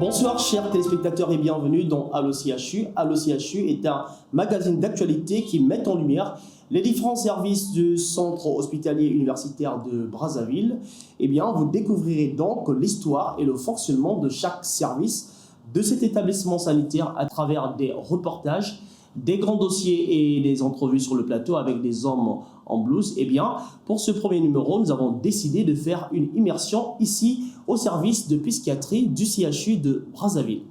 Bonsoir chers téléspectateurs et bienvenue dans Allo CHU. Allo CHU est un magazine d'actualité qui met en lumière les différents services du centre hospitalier universitaire de Brazzaville. Vous découvrirez donc l'histoire et le fonctionnement de chaque service de cet établissement sanitaire à travers des reportages, des grands dossiers et des entrevues sur le plateau avec des hommes en blouse. Pour ce premier numéro, nous avons décidé de faire une immersion ici au service de psychiatrie du CHU de Brazzaville.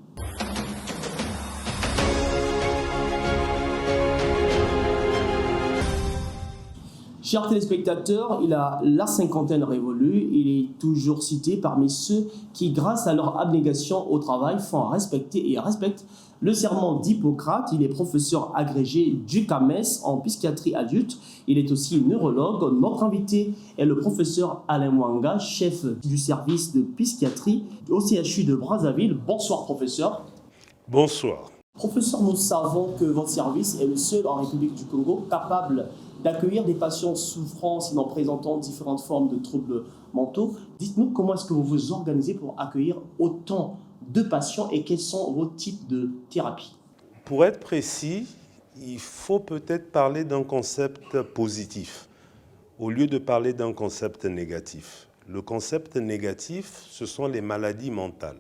Chers téléspectateurs, il a la cinquantaine révolue, il est toujours cité parmi ceux qui, grâce à leur abnégation au travail, font respecter et respectent le serment d'Hippocrate. Il est professeur agrégé du CAMES en psychiatrie adulte. Il est aussi neurologue. Notre invité est le professeur Alain Mwanga, chef du service de psychiatrie au CHU de Brazzaville. Bonsoir professeur. Bonsoir. Professeur, nous savons que votre service est le seul en République du Congo capable d'accueillir des patients souffrant, sinon présentant différentes formes de troubles mentaux. Dites-nous comment est-ce que vous vous organisez pour accueillir autant de patients et quels sont vos types de thérapies? Pour être précis, il faut peut-être parler d'un concept positif au lieu de parler d'un concept négatif. Le concept négatif, ce sont les maladies mentales.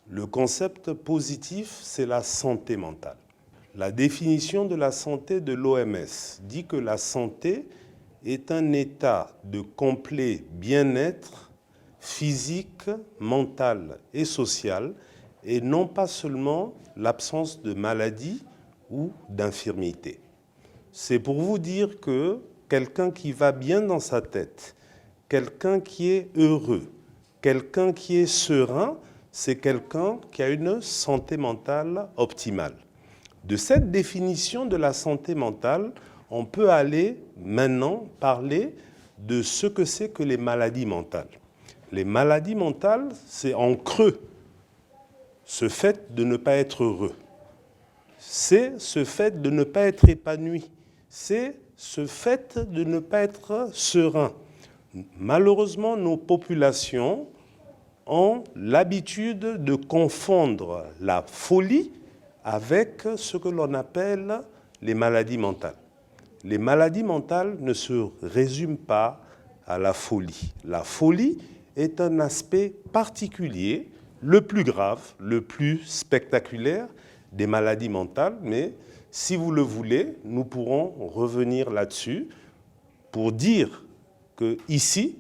Le concept positif, c'est la santé mentale. La définition de la santé de l'OMS dit que la santé est un état de complet bien-être physique, mental et social, et non pas seulement l'absence de maladie ou d'infirmité. C'est pour vous dire que quelqu'un qui va bien dans sa tête, quelqu'un qui est heureux, quelqu'un qui est serein, c'est quelqu'un qui a une santé mentale optimale. De cette définition de la santé mentale, on peut aller maintenant parler de ce que c'est que les maladies mentales. Les maladies mentales, c'est en creux ce fait de ne pas être heureux. C'est ce fait de ne pas être épanoui. C'est ce fait de ne pas être serein. Malheureusement, nos populations ont l'habitude de confondre la folie avec ce que l'on appelle les maladies mentales. Les maladies mentales ne se résument pas à la folie. La folie est un aspect particulier, le plus grave, le plus spectaculaire des maladies mentales, mais si vous le voulez, nous pourrons revenir là-dessus pour dire qu'ici,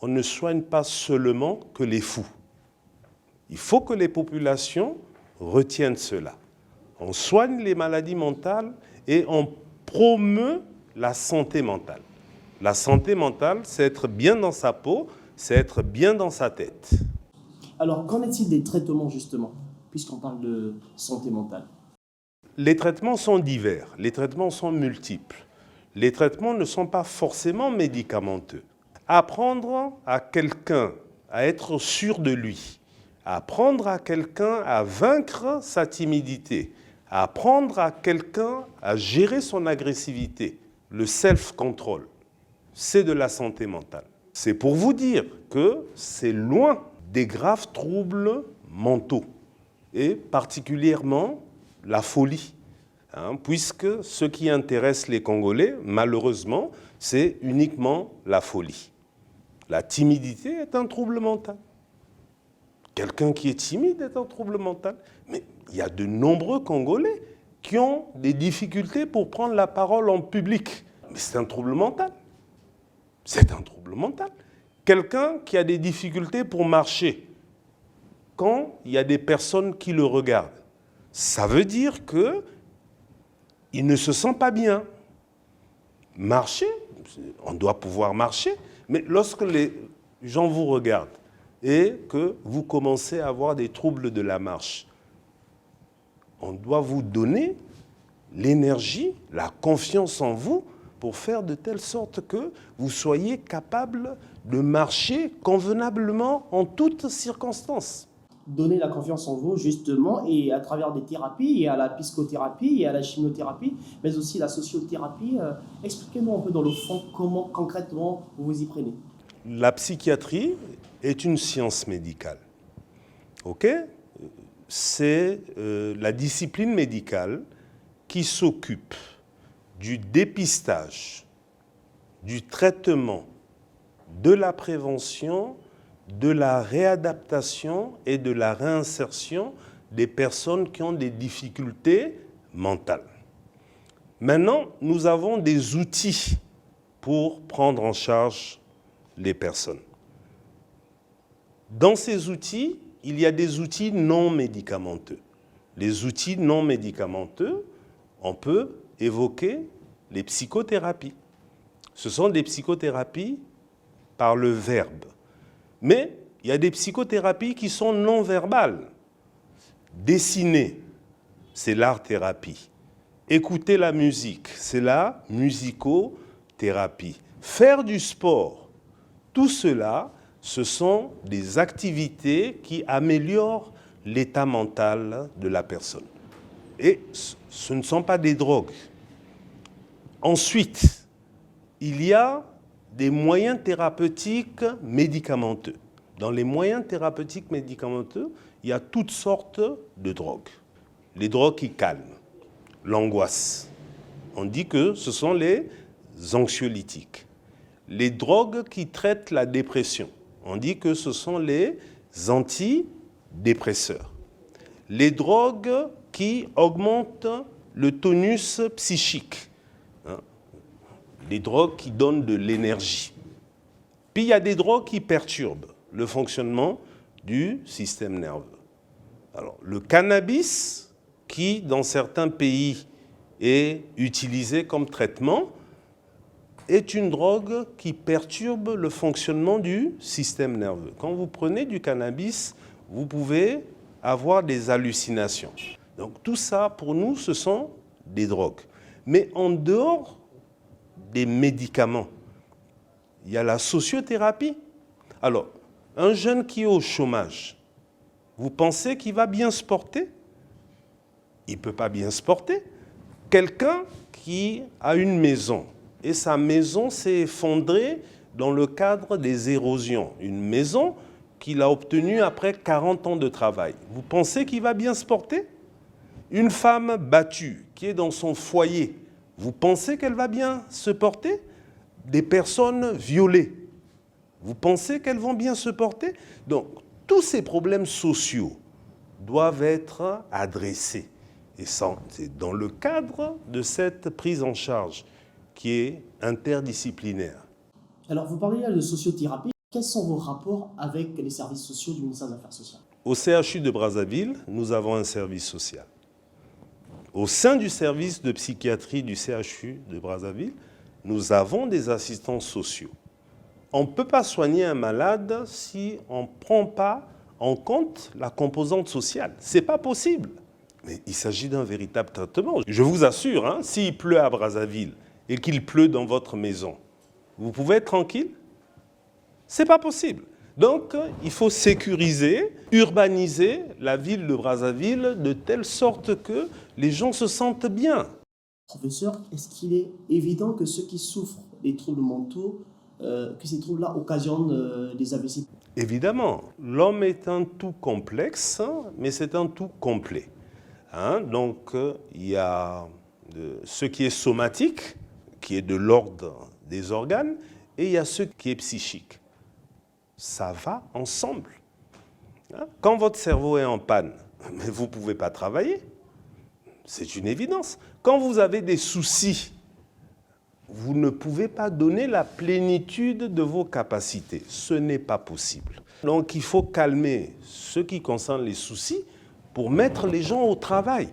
on ne soigne pas seulement que les fous. Il faut que les populations retiennent cela. On soigne les maladies mentales et on promeut la santé mentale. La santé mentale, c'est être bien dans sa peau, c'est être bien dans sa tête. Alors, qu'en est-il des traitements justement, puisqu'on parle de santé mentale? Les traitements sont divers, les traitements sont multiples. Les traitements ne sont pas forcément médicamenteux. Apprendre à quelqu'un à être sûr de lui, apprendre à quelqu'un à vaincre sa timidité, apprendre à quelqu'un à gérer son agressivité, le self-control, c'est de la santé mentale. C'est pour vous dire que c'est loin des graves troubles mentaux, et particulièrement la folie, puisque ce qui intéresse les Congolais, malheureusement, c'est uniquement la folie. La timidité est un trouble mental. Quelqu'un qui est timide est un trouble mental. Mais il y a de nombreux Congolais qui ont des difficultés pour prendre la parole en public. Mais c'est un trouble mental. C'est un trouble mental. Quelqu'un qui a des difficultés pour marcher quand il y a des personnes qui le regardent. Ça veut dire qu'il ne se sent pas bien. Marcher, on doit pouvoir marcher, mais lorsque les gens vous regardent et que vous commencez à avoir des troubles de la marche, on doit vous donner l'énergie, la confiance en vous pour faire de telle sorte que vous soyez capable de marcher convenablement en toutes circonstances. Donner la confiance en vous, justement, et à travers des thérapies, il y a la psychothérapie, il y a la chimiothérapie, mais aussi la sociothérapie. Expliquez-nous un peu dans le fond comment concrètement vous vous y prenez. La psychiatrie est une science médicale. Ok ? c'est la discipline médicale qui s'occupe du dépistage, du traitement, de la prévention, de la réadaptation et de la réinsertion des personnes qui ont des difficultés mentales. Maintenant, nous avons des outils pour prendre en charge les personnes. Dans ces outils, il y a des outils non médicamenteux. Les outils non médicamenteux, on peut évoquer les psychothérapies. Ce sont des psychothérapies par le verbe. Mais il y a des psychothérapies qui sont non verbales. Dessiner, c'est l'art-thérapie. Écouter la musique, c'est la musicothérapie. Faire du sport, tout cela, ce sont des activités qui améliorent l'état mental de la personne. Et ce ne sont pas des drogues. Ensuite, il y a des moyens thérapeutiques médicamenteux. Dans les moyens thérapeutiques médicamenteux, il y a toutes sortes de drogues. Les drogues qui calment l'angoisse. On dit que ce sont les anxiolytiques. Les drogues qui traitent la dépression. On dit que ce sont les antidépresseurs. Les drogues qui augmentent le tonus psychique. Les drogues qui donnent de l'énergie. Puis il y a des drogues qui perturbent le fonctionnement du système nerveux. Alors, le cannabis, qui dans certains pays est utilisé comme traitement, est une drogue qui perturbe le fonctionnement du système nerveux. Quand vous prenez du cannabis, vous pouvez avoir des hallucinations. Donc tout ça, pour nous, ce sont des drogues. Mais en dehors des médicaments, il y a la sociothérapie. Alors, un jeune qui est au chômage, vous pensez qu'il va bien se porter? Il ne peut pas bien se porter. Quelqu'un qui a une maison et sa maison s'est effondrée dans le cadre des érosions, une maison qu'il a obtenue après 40 ans de travail, vous pensez qu'il va bien se porter? Une femme battue qui est dans son foyer, vous pensez qu'elle va bien se porter? Des personnes violées, vous pensez qu'elles vont bien se porter? Donc, tous ces problèmes sociaux doivent être adressés. Et c'est dans le cadre de cette prise en charge qui est interdisciplinaire. Alors, vous parlez là de sociothérapie. Quels sont vos rapports avec les services sociaux du ministère des Affaires sociales? Au CHU de Brazzaville, nous avons un service social. Au sein du service de psychiatrie du CHU de Brazzaville, nous avons des assistants sociaux. On ne peut pas soigner un malade si on ne prend pas en compte la composante sociale. Ce n'est pas possible. Mais il s'agit d'un véritable traitement. Je vous assure, s'il pleut à Brazzaville et qu'il pleut dans votre maison, vous pouvez être tranquille? Ce n'est pas possible. Donc, il faut sécuriser, urbaniser la ville de Brazzaville de telle sorte que les gens se sentent bien. Professeur, est-ce qu'il est évident que ceux qui souffrent des troubles mentaux, que ces troubles-là occasionnent des AVC? Évidemment, l'homme est un tout complexe, mais c'est un tout complet. Donc, il y a ce qui est somatique, qui est de l'ordre des organes, et il y a ce qui est psychique. Ça va ensemble. Quand votre cerveau est en panne, mais vous ne pouvez pas travailler. C'est une évidence. Quand vous avez des soucis, vous ne pouvez pas donner la plénitude de vos capacités. Ce n'est pas possible. Donc, il faut calmer ce qui concerne les soucis pour mettre les gens au travail.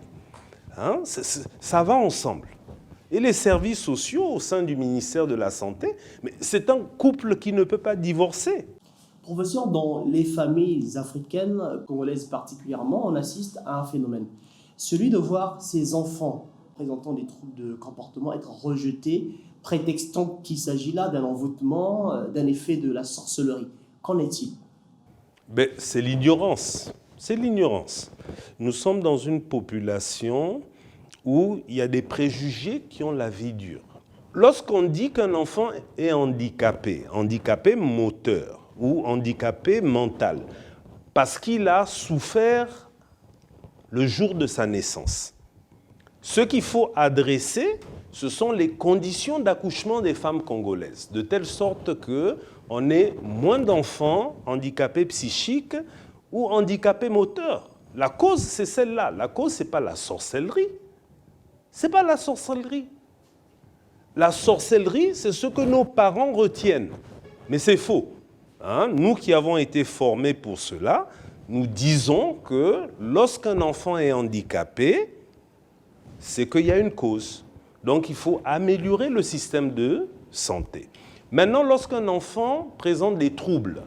Ça va ensemble. Et les services sociaux au sein du ministère de la Santé, c'est un couple qui ne peut pas divorcer. Professeur, dans les familles africaines, congolaises particulièrement, on assiste à un phénomène. Celui de voir ces enfants présentant des troubles de comportement être rejetés, prétextant qu'il s'agit là d'un envoûtement, d'un effet de la sorcellerie. Qu'en est-il? C'est l'ignorance. C'est l'ignorance. Nous sommes dans une population où il y a des préjugés qui ont la vie dure. Lorsqu'on dit qu'un enfant est handicapé, handicapé moteur ou handicapé mental, parce qu'il a souffert le jour de sa naissance. Ce qu'il faut adresser, ce sont les conditions d'accouchement des femmes congolaises, de telle sorte qu'on ait moins d'enfants handicapés psychiques ou handicapés moteurs. La cause, c'est celle-là. La cause, ce n'est pas la sorcellerie. Ce n'est pas la sorcellerie. La sorcellerie, c'est ce que nos parents retiennent. Mais c'est faux. Nous qui avons été formés pour cela, nous disons que lorsqu'un enfant est handicapé, c'est qu'il y a une cause. Donc il faut améliorer le système de santé. Maintenant, lorsqu'un enfant présente des troubles,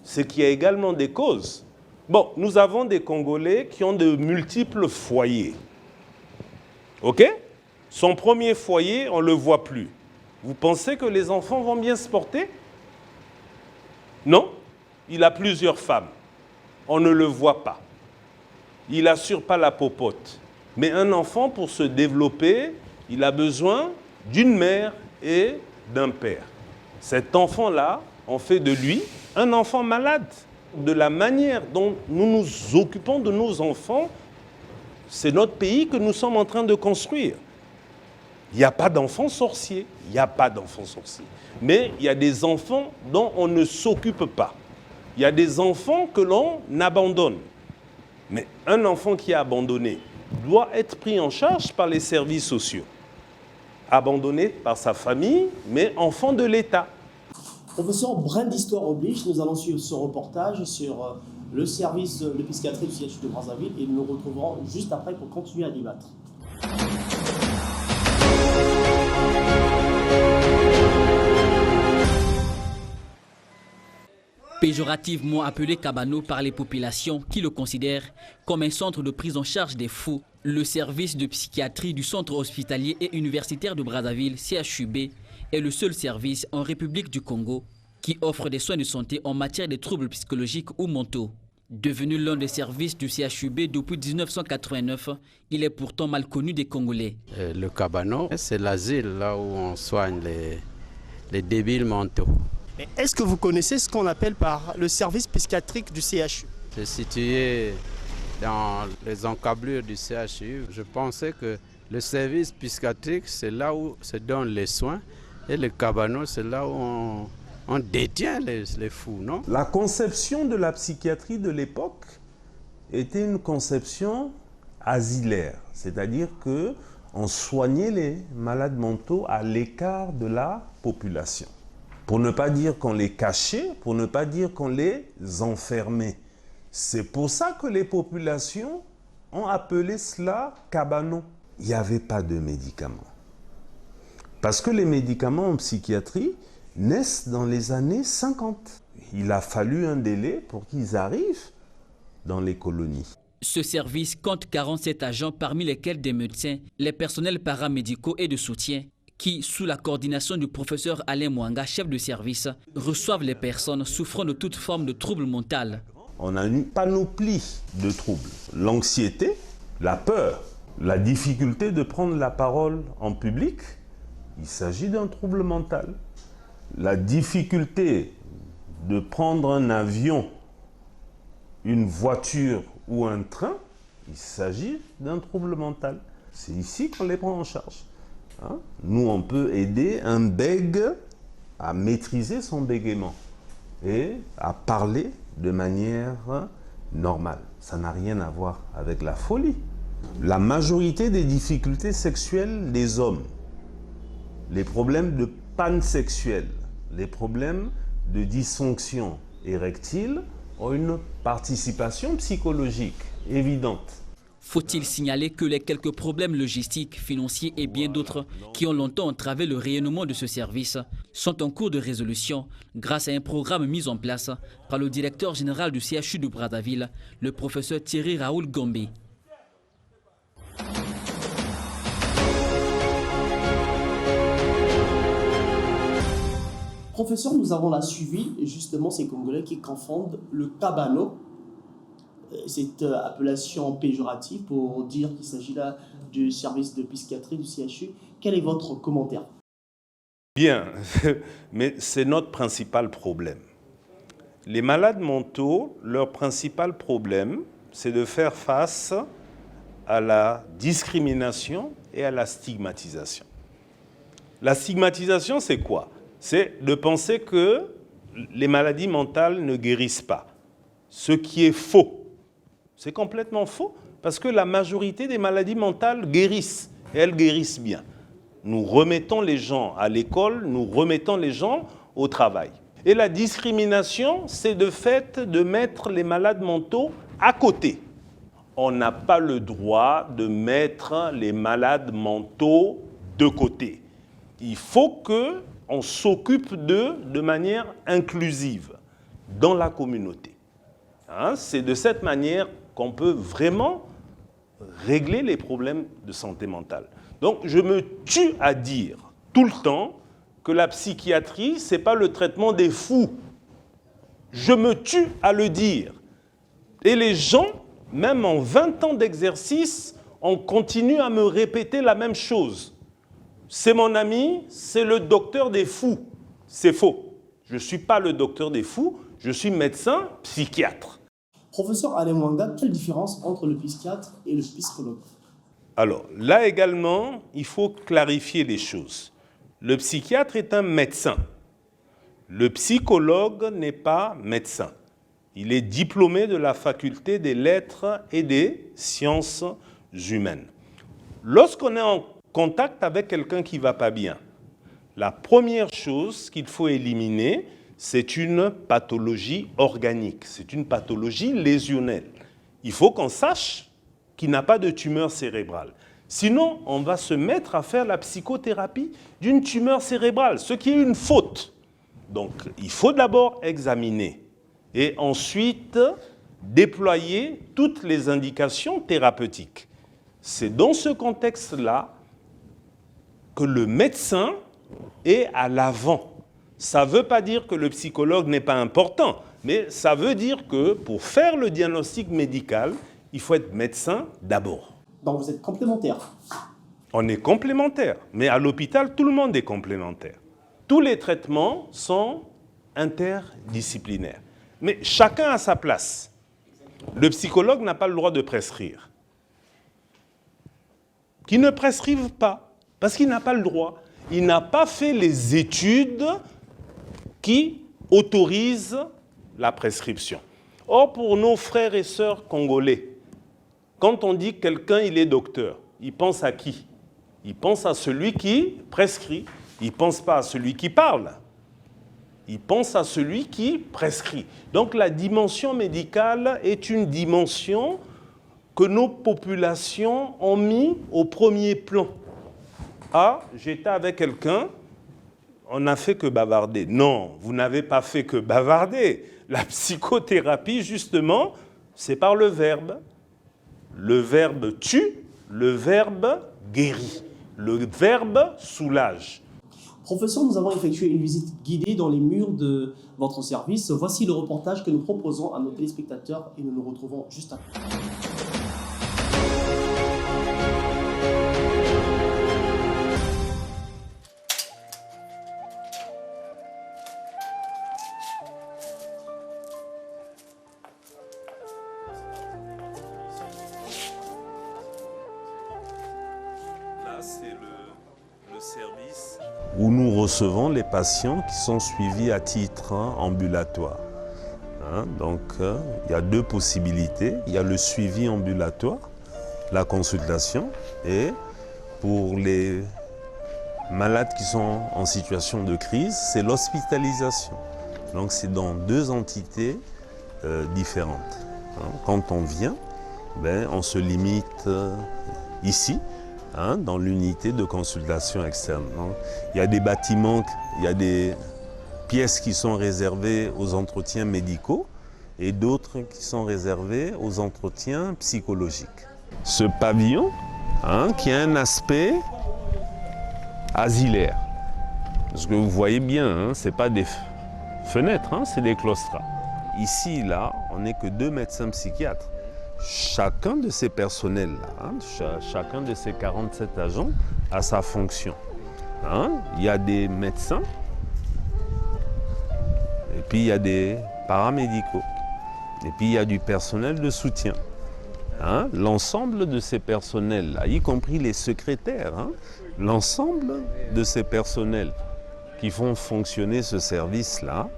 c'est qu'il y a également des causes. Bon, nous avons des Congolais qui ont de multiples foyers. OK? Son premier foyer, on ne le voit plus. Vous pensez que les enfants vont bien se porter? Non, il a plusieurs femmes. On ne le voit pas. Il n'assure pas la popote. Mais un enfant, pour se développer, il a besoin d'une mère et d'un père. Cet enfant-là, on fait de lui un enfant malade. De la manière dont nous nous occupons de nos enfants, c'est notre pays que nous sommes en train de construire. Il n'y a pas d'enfants sorciers. Il n'y a pas d'enfants sorciers. Mais il y a des enfants dont on ne s'occupe pas. Il y a des enfants que l'on abandonne. Mais un enfant qui est abandonné doit être pris en charge par les services sociaux. Abandonné par sa famille, mais enfant de l'État. Professeur, brin d'histoire oblige, nous allons suivre ce reportage sur le service de psychiatrie du CHU de Brazzaville et nous nous retrouverons juste après pour continuer à débattre. Péjorativement appelé Kabano par les populations qui le considèrent comme un centre de prise en charge des fous, le service de psychiatrie du centre hospitalier et universitaire de Brazzaville, CHUB, est le seul service en République du Congo qui offre des soins de santé en matière de troubles psychologiques ou mentaux. Devenu l'un des services du CHUB depuis 1989, il est pourtant mal connu des Congolais. Le Kabano, c'est l'asile là où on soigne les débiles mentaux. Est-ce que vous connaissez ce qu'on appelle par le service psychiatrique du CHU? C'est situé dans les encablures du CHU. Je pensais que le service psychiatrique, c'est là où se donnent les soins et le Kabano, c'est là où on détient les fous, non? La conception de la psychiatrie de l'époque était une conception asilaire, c'est-à-dire qu'on soignait les malades mentaux à l'écart de la population. Pour ne pas dire qu'on les cachait, pour ne pas dire qu'on les enfermait. C'est pour ça que les populations ont appelé cela Kabano. Il n'y avait pas de médicaments. Parce que les médicaments en psychiatrie naissent dans les années 50. Il a fallu un délai pour qu'ils arrivent dans les colonies. Ce service compte 47 agents, parmi lesquels des médecins, les personnels paramédicaux et de soutien, qui, sous la coordination du professeur Alain Mwanga, chef de service, reçoivent les personnes souffrant de toute forme de trouble mental. On a une panoplie de troubles. L'anxiété, la peur, la difficulté de prendre la parole en public, il s'agit d'un trouble mental. La difficulté de prendre un avion, une voiture ou un train, il s'agit d'un trouble mental. C'est ici qu'on les prend en charge. Nous, on peut aider un bègue à maîtriser son bégaiement et à parler de manière normale. Ça n'a rien à voir avec la folie. La majorité des difficultés sexuelles des hommes, les problèmes de panne sexuelle, les problèmes de dysfonction érectile ont une participation psychologique évidente. Faut-il signaler que les quelques problèmes logistiques, financiers et bien d'autres qui ont longtemps entravé le rayonnement de ce service sont en cours de résolution grâce à un programme mis en place par le directeur général du CHU de Brazzaville, le professeur Thierry Raoul Gombe. Professeur, nous avons là suivi justement ces Congolais qui confondent le Kabano, cette appellation péjorative pour dire qu'il s'agit là du service de psychiatrie du CHU. Quel est votre commentaire? Bien, mais c'est notre principal problème. Les malades mentaux, leur principal problème, c'est de faire face à la discrimination et à la stigmatisation. La stigmatisation, c'est quoi? C'est de penser que les maladies mentales ne guérissent pas, ce qui est faux. C'est complètement faux, parce que la majorité des maladies mentales guérissent, et elles guérissent bien. Nous remettons les gens à l'école, nous remettons les gens au travail. Et la discrimination, c'est de fait de mettre les malades mentaux à côté. On n'a pas le droit de mettre les malades mentaux de côté. Il faut qu'on s'occupe d'eux de manière inclusive dans la communauté. C'est de cette manière qu'on peut vraiment régler les problèmes de santé mentale. Donc je me tue à dire tout le temps que la psychiatrie, ce n'est pas le traitement des fous. Je me tue à le dire. Et les gens, même en 20 ans d'exercice, on continue à me répéter la même chose. C'est mon ami, c'est le docteur des fous. C'est faux. Je ne suis pas le docteur des fous, je suis médecin psychiatre. Professeur Alain Mwanga, quelle différence entre le psychiatre et le psychologue? Alors, là également, il faut clarifier les choses. Le psychiatre est un médecin. Le psychologue n'est pas médecin. Il est diplômé de la faculté des lettres et des sciences humaines. Lorsqu'on est en contact avec quelqu'un qui ne va pas bien, la première chose qu'il faut éliminer, c'est une pathologie organique, c'est une pathologie lésionnelle. Il faut qu'on sache qu'il n'a pas de tumeur cérébrale. Sinon, on va se mettre à faire la psychothérapie d'une tumeur cérébrale, ce qui est une faute. Donc, il faut d'abord examiner et ensuite déployer toutes les indications thérapeutiques. C'est dans ce contexte-là que le médecin est à l'avant. Ça ne veut pas dire que le psychologue n'est pas important, mais ça veut dire que pour faire le diagnostic médical, il faut être médecin d'abord. Donc vous êtes complémentaires. On est complémentaires, mais à l'hôpital, tout le monde est complémentaire. Tous les traitements sont interdisciplinaires, mais chacun a sa place. Le psychologue n'a pas le droit de prescrire. Qu'il ne prescrive pas, parce qu'il n'a pas le droit. Il n'a pas fait les études qui autorisent la prescription. Or, pour nos frères et sœurs congolais, quand on dit quelqu'un il est docteur, il pense à qui? Il pense à celui qui prescrit. Il ne pense pas à celui qui parle. Il pense à celui qui prescrit. Donc la dimension médicale est une dimension que nos populations ont mis au premier plan. Ah, j'étais avec quelqu'un, on n'a fait que bavarder. Non, vous n'avez pas fait que bavarder. La psychothérapie, justement, c'est par le verbe. Le verbe tue, le verbe guérit, le verbe soulage. Professeur, nous avons effectué une visite guidée dans les murs de votre service. Voici le reportage que nous proposons à nos téléspectateurs et nous nous retrouvons juste après. C'est le service où nous recevons les patients qui sont suivis à titre ambulatoire. Donc, il y a deux possibilités. Il y a le suivi ambulatoire, la consultation, et pour les malades qui sont en situation de crise, c'est l'hospitalisation. Donc, c'est dans deux entités différentes. Quand on vient, on se limite ici, dans l'unité de consultation externe. Il y a des bâtiments, il y a des pièces qui sont réservées aux entretiens médicaux et d'autres qui sont réservées aux entretiens psychologiques. Ce pavillon, qui a un aspect asilaire, parce que vous voyez bien, ce n'est pas des fenêtres, c'est des claustras. Ici, là, on n'est que 2 médecins psychiatres. Chacun de ces personnels-là, chacun de ces 47 agents a sa fonction. Il y a des médecins et puis il y a des paramédicaux et puis il y a du personnel de soutien. hein, l'ensemble de ces personnels-là, y compris les secrétaires, hein, l'ensemble de ces personnels qui font fonctionner ce service-là,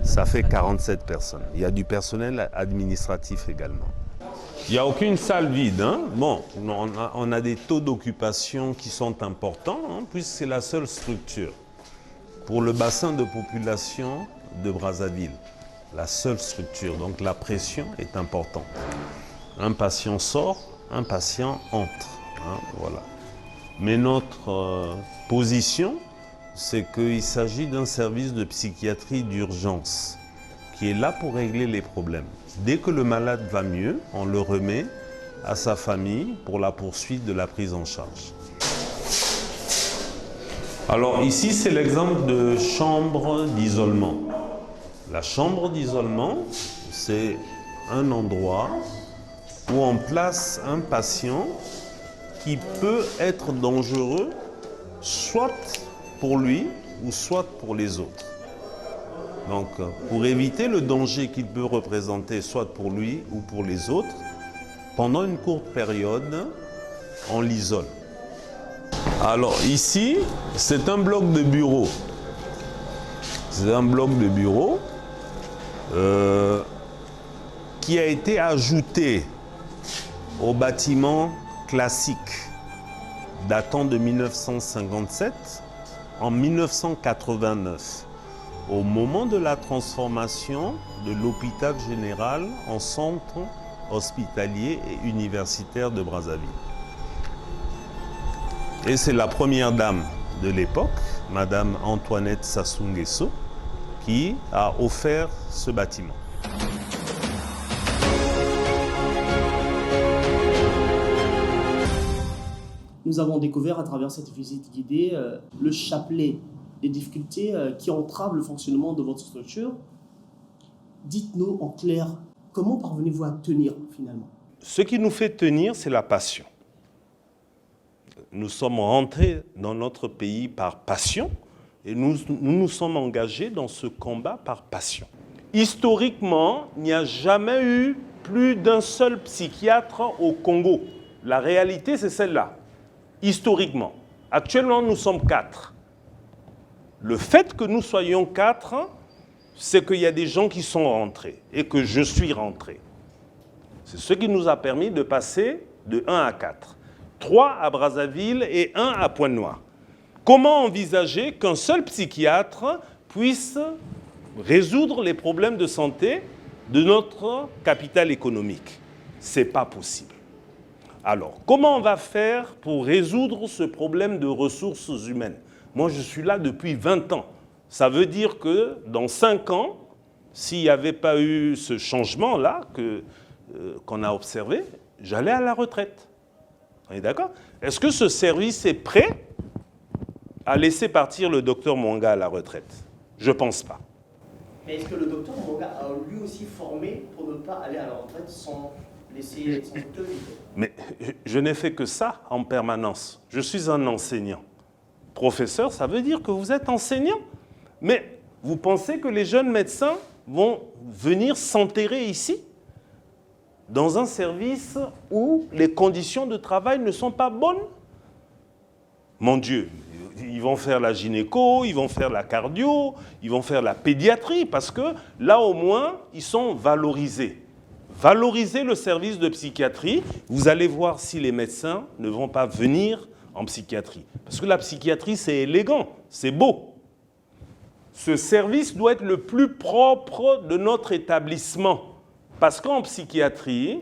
ça fait 47 personnes. Il y a du personnel administratif également. Il n'y a aucune salle vide. Hein. Bon, on a des taux d'occupation qui sont importants, hein, puisque c'est la seule structure pour le bassin de population de Brazzaville. La seule structure. Donc la pression est importante. Un patient sort, un patient entre. Hein, voilà. Mais notre position, c'est qu'il s'agit d'un service de psychiatrie d'urgence qui est là pour régler les problèmes. Dès que le malade va mieux, on le remet à sa famille pour la poursuite de la prise en charge. Alors ici, c'est l'exemple de chambre d'isolement. La chambre d'isolement, c'est un endroit où on place un patient qui peut être dangereux, soit pour lui ou soit pour les autres. Donc, pour éviter le danger qu'il peut représenter, soit pour lui ou pour les autres, pendant une courte période, on l'isole. Alors ici, c'est un bloc de bureau. C'est un bloc de bureau qui a été ajouté au bâtiment classique datant de 1957 en 1989. Au moment de la transformation de l'hôpital général en centre hospitalier et universitaire de Brazzaville. Et c'est la première dame de l'époque, Madame Antoinette Sassou Nguesso, qui a offert ce bâtiment. Nous avons découvert à travers cette visite guidée le chapelet des difficultés qui entravent le fonctionnement de votre structure. Dites-nous en clair, comment parvenez-vous à tenir finalement? Ce qui nous fait tenir, c'est la passion. Nous sommes rentrés dans notre pays par passion et nous sommes engagés dans ce combat par passion. Historiquement, il n'y a jamais eu plus d'un seul psychiatre au Congo. La réalité, c'est celle-là. Historiquement. Actuellement, nous sommes 4. Le fait que nous soyons 4, c'est qu'il y a des gens qui sont rentrés et que je suis rentré. C'est ce qui nous a permis de passer de 1 à 4. 3 à Brazzaville et 1 à Pointe-Noire. Comment envisager qu'un seul psychiatre puisse résoudre les problèmes de santé de notre capitale économique? Ce n'est pas possible. Alors, comment on va faire pour résoudre ce problème de ressources humaines? Moi, je suis là depuis 20 ans. Ça veut dire que dans 5 ans, s'il n'y avait pas eu ce changement-là qu'on a observé, j'allais à la retraite. On est d'accord? Est-ce que ce service est prêt à laisser partir le docteur Mwanga à la retraite? Je ne pense pas. Mais est-ce que le docteur Mwanga a lui aussi formé pour ne pas aller à la retraite sans laisser son docteur vide? Mais je n'ai fait que ça en permanence. Je suis un enseignant. Professeur, ça veut dire que vous êtes enseignant. Mais vous pensez que les jeunes médecins vont venir s'enterrer ici, dans un service où les conditions de travail ne sont pas bonnes? Mon Dieu, ils vont faire la gynéco, ils vont faire la cardio, ils vont faire la pédiatrie, parce que là au moins, ils sont valorisés. Valorisez le service de psychiatrie, vous allez voir si les médecins ne vont pas venir en psychiatrie. Parce que la psychiatrie, c'est élégant, c'est beau. Ce service doit être le plus propre de notre établissement. Parce qu'en psychiatrie,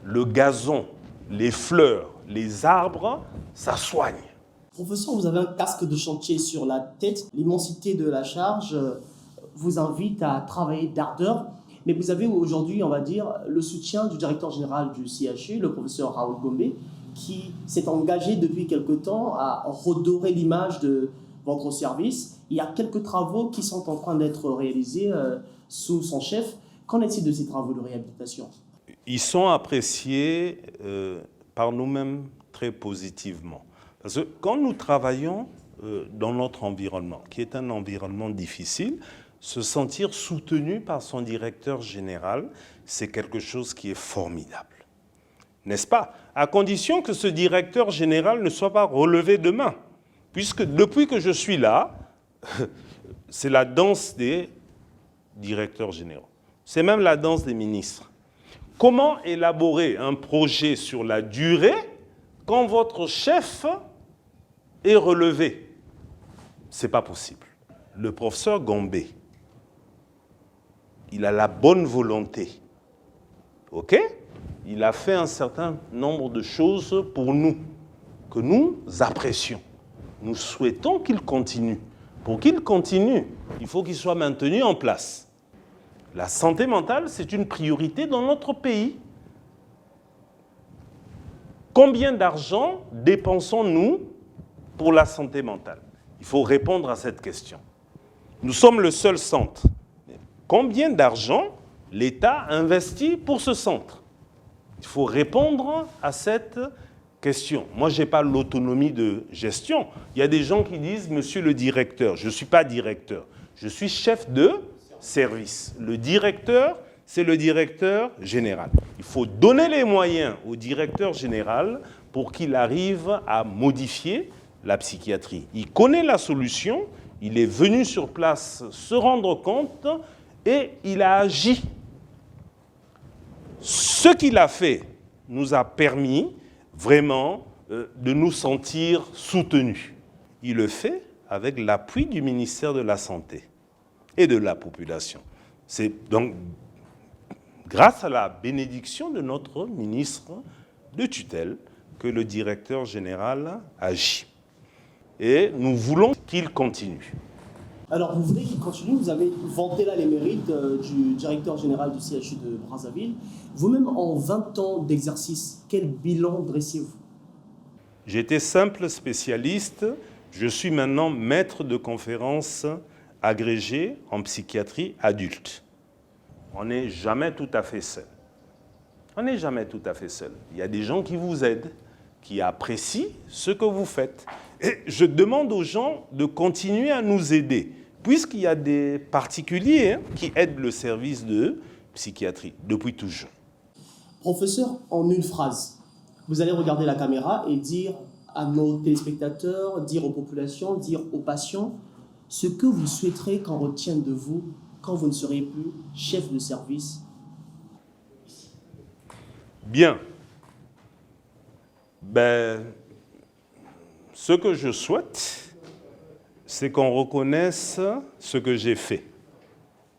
le gazon, les fleurs, les arbres, ça soigne. Professeur, vous avez un casque de chantier sur la tête. L'immensité de la charge vous invite à travailler d'ardeur. Mais vous avez aujourd'hui, on va dire, le soutien du directeur général du CHU, le professeur Raoul Gombe, qui s'est engagé depuis quelque temps à redorer l'image de votre service. Il y a quelques travaux qui sont en train d'être réalisés sous son chef. Qu'en est-il de ces travaux de réhabilitation? Ils sont appréciés par nous-mêmes très positivement. Parce que quand nous travaillons dans notre environnement, qui est un environnement difficile, se sentir soutenu par son directeur général, c'est quelque chose qui est formidable. n'est-ce pas? À condition que ce directeur général ne soit pas relevé demain. Puisque depuis que je suis là, c'est la danse des directeurs généraux. C'est même la danse des ministres. Comment élaborer un projet sur la durée quand votre chef est relevé? Ce n'est pas possible. Le professeur Gombe, il a la bonne volonté. OK? Il a fait un certain nombre de choses pour nous, que nous apprécions. Nous souhaitons qu'il continue. Pour qu'il continue, il faut qu'il soit maintenu en place. La santé mentale, c'est une priorité dans notre pays. Combien d'argent dépensons-nous pour la santé mentale? Il faut répondre à cette question. Nous sommes le seul centre. Combien d'argent l'État investit pour ce centre? Il faut répondre à cette question. Moi, je n'ai pas l'autonomie de gestion. Il y a des gens qui disent « Monsieur le directeur », je ne suis pas directeur, je suis chef de service. Le directeur, c'est le directeur général. Il faut donner les moyens au directeur général pour qu'il arrive à modifier la psychiatrie. Il connaît la solution, il est venu sur place se rendre compte et il a agi. Ce qu'il a fait nous a permis vraiment de nous sentir soutenus. Il le fait avec l'appui du ministère de la Santé et de la population. C'est donc grâce à la bénédiction de notre ministre de tutelle que le directeur général agit. Et nous voulons qu'il continue. Alors, vous voulez qu'il continue, vous avez vanté là les mérites du directeur général du CHU de Brazzaville. Vous-même, en 20 ans d'exercice, quel bilan dressez-vous? J'étais simple spécialiste, je suis maintenant maître de conférences agrégé en psychiatrie adulte. On n'est jamais tout à fait seul. On n'est jamais tout à fait seul. Il y a des gens qui vous aident, qui apprécient ce que vous faites. Et je demande aux gens de continuer à nous aider, puisqu'il y a des particuliers qui aident le service de psychiatrie depuis toujours. Professeur, en une phrase, vous allez regarder la caméra et dire à nos téléspectateurs, dire aux populations, dire aux patients, ce que vous souhaiterez qu'on retienne de vous quand vous ne serez plus chef de service. Bien. Ce que je souhaite, c'est qu'on reconnaisse ce que j'ai fait.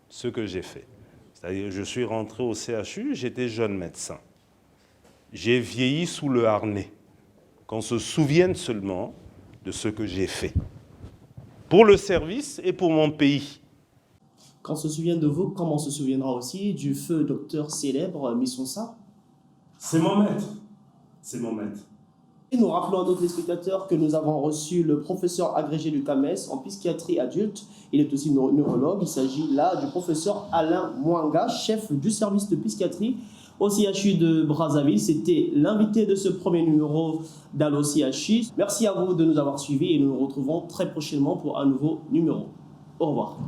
Ce que j'ai fait. C'est-à-dire, je suis rentré au CHU, j'étais jeune médecin. J'ai vieilli sous le harnais. Qu'on se souvienne seulement de ce que j'ai fait. Pour le service et pour mon pays. Quand on se souvient de vous, comme on se souviendra aussi du feu docteur célèbre Missonsa? C'est mon maître. C'est mon maître. Et nous rappelons à nos téléspectateurs que nous avons reçu le professeur agrégé du CAMES en psychiatrie adulte. Il est aussi neurologue. Il s'agit là du professeur Alain Mwanga, chef du service de psychiatrie au CHU de Brazzaville. C'était l'invité de ce premier numéro d'Allo CHU. Merci à vous de nous avoir suivis et nous nous retrouvons très prochainement pour un nouveau numéro. Au revoir.